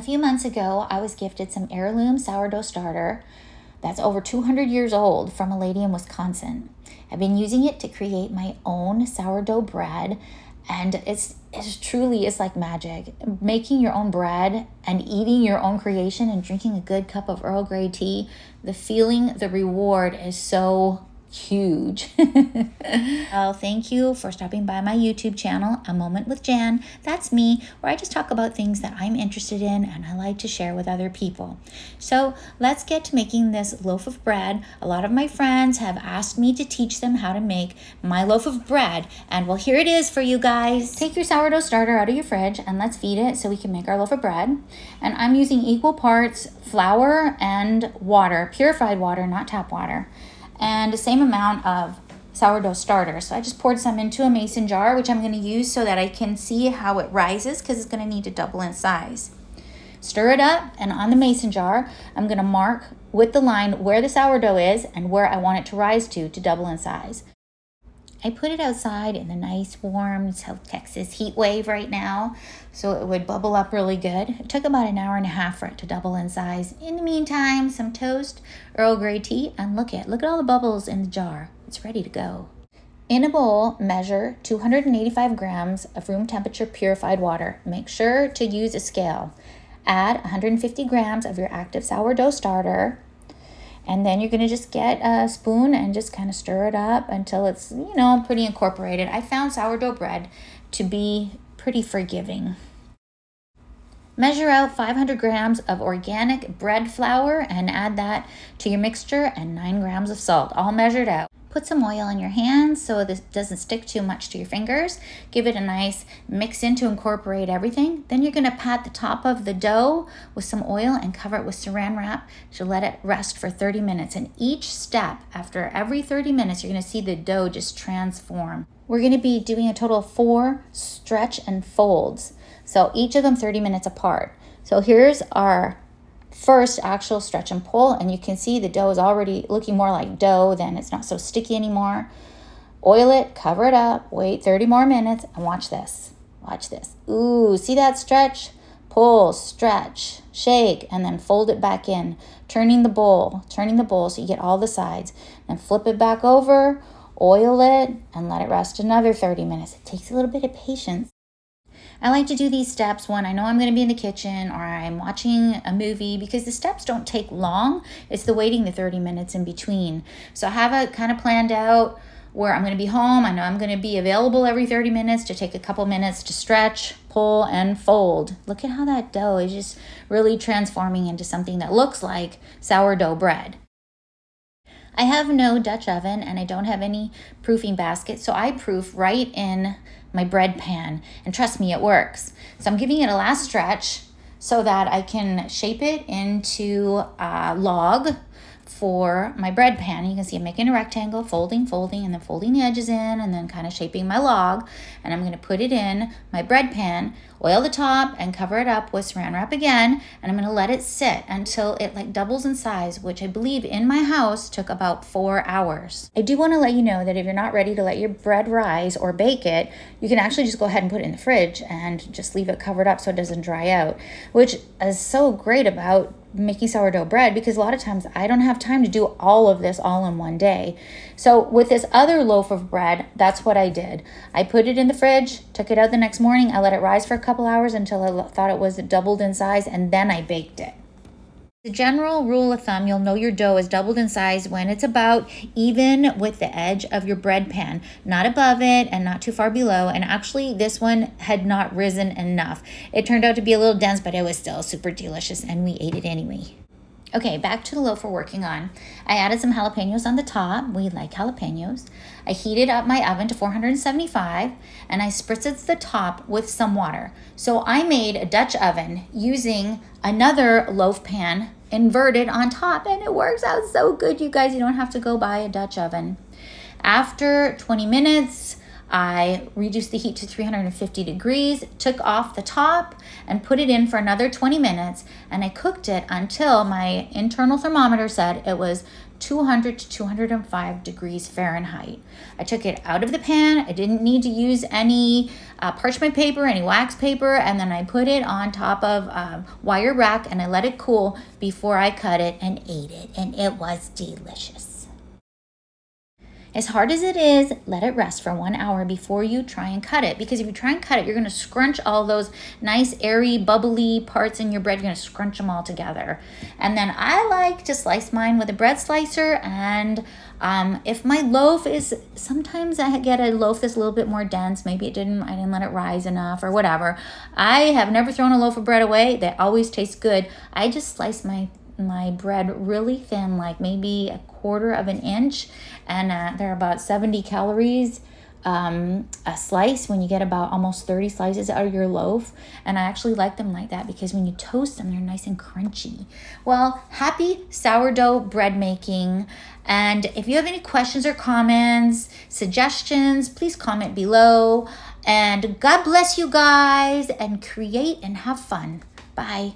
A few months ago, I was gifted some heirloom sourdough starter that's over 200 years old from a lady in Wisconsin. I've been using it to create my own sourdough bread, and it's truly is like magic. Making your own bread and eating your own creation and drinking a good cup of Earl Grey tea, the feeling, the reward is so huge. Well, thank you for stopping by my YouTube channel, A Moment with Jan. That's me, where I just talk about things that I'm interested in and I like to share with other people. So let's get to making this loaf of bread. A lot of my friends have asked me to teach them how to make my loaf of bread, and well, here it is for you guys. Take your sourdough starter out of your fridge and let's feed it so we can make our loaf of bread. And I'm using equal parts flour and water, purified water, not tap water, and the same amount of sourdough starter. So I just poured some into a mason jar, which I'm going to use so that I can see how it rises, because it's going to need to double in size. Stir it up, and on the mason jar, I'm going to mark with the line where the sourdough is and where I want it to rise to double in size. I put it outside in the nice warm South Texas heat wave right now, so it would bubble up really good. It took about an hour and a half for it to double in size. In the meantime, some toast, Earl Grey tea, and look at all the bubbles in the jar. It's ready to go. In a bowl, measure 285 grams of room temperature purified water. Make sure to use a scale. Add 150 grams of your active sourdough starter. And then you're going to just get a spoon and just kind of stir it up until it's, pretty incorporated. I found sourdough bread to be pretty forgiving. Measure out 500 grams of organic bread flour and add that to your mixture, and 9 grams of salt, all measured out. Put some oil on your hands so this doesn't stick too much to your fingers. Give it a nice mix in to incorporate everything. Then you're going to pat the top of the dough with some oil and cover it with saran wrap to let it rest for 30 minutes. And each step, after every 30 minutes, you're going to see the dough just transform. We're going to be doing a total of 4 stretch and folds. So each of them 30 minutes apart. So here's our first actual stretch and pull, and you can see the dough is already looking more like dough, then it's not so sticky anymore. Oil it, cover it up, wait 30 more minutes, and watch this. Ooh, see that stretch? Pull, stretch, shake, and then fold it back in, turning the bowl so you get all the sides. Then flip it back over, oil it, and let it rest another 30 minutes. It takes a little bit of patience. I like to do these steps when I know I'm going to be in the kitchen or I'm watching a movie, because the steps don't take long. It's the waiting the 30 minutes in between. So I have it kind of planned out where I'm going to be home. I know I'm going to be available every 30 minutes to take a couple minutes to stretch, pull, and fold. Look at how that dough is just really transforming into something that looks like sourdough bread. I have no Dutch oven and I don't have any proofing basket, so I proof right in my bread pan, and trust me, it works. So I'm giving it a last stretch so that I can shape it into a log for my bread pan. You can see I'm making a rectangle, folding, and then folding the edges in, and then kind of shaping my log. And I'm going to put it in my bread pan, oil the top, and cover it up with saran wrap again. And I'm going to let it sit until it doubles in size, which I believe in my house took about 4 hours. I do want to let you know that if you're not ready to let your bread rise or bake it, you can actually just go ahead and put it in the fridge and just leave it covered up so it doesn't dry out, which is so great about making sourdough bread, because a lot of times I don't have time to do all of this all in one day. So with this other loaf of bread, that's what I did. I put it in the fridge, took it out the next morning, I let it rise for a couple hours until I thought it was doubled in size, and then I baked it. The general rule of thumb, you'll know your dough is doubled in size when it's about even with the edge of your bread pan, not above it and not too far below. And actually this one had not risen enough. It turned out to be a little dense, but it was still super delicious and we ate it anyway. Okay, back to the loaf we're working on. I added some jalapenos on the top. We like jalapenos. I heated up my oven to 475 and I spritzed the top with some water. So I made a Dutch oven using another loaf pan inverted on top, and it works out so good, you guys. You don't have to go buy a Dutch oven. After 20 minutes, I reduced the heat to 350 degrees, took off the top and put it in for another 20 minutes. And I cooked it until my internal thermometer said it was 200 to 205 degrees Fahrenheit. I took it out of the pan. I didn't need to use any parchment paper, any wax paper, and then I put it on top of wire rack and I let it cool before I cut it and ate it, and it was delicious. As hard as it is, let it rest for 1 hour before you try and cut it. Because if you try and cut it, you're going to scrunch all those nice, airy, bubbly parts in your bread. You're going to scrunch them all together. And then I like to slice mine with a bread slicer. And if my loaf is, sometimes I get a loaf that's a little bit more dense. Maybe I didn't let it rise enough or whatever. I have never thrown a loaf of bread away. They always taste good. I just slice my bread really thin, like maybe 1/4 of an inch, and they're about 70 calories a slice when you get about almost 30 slices out of your loaf. And I actually like them like that because when you toast them, they're nice and crunchy. Well, happy sourdough bread making. And if you have any questions or comments, suggestions, please comment below. And God bless you guys, and create and have fun. Bye.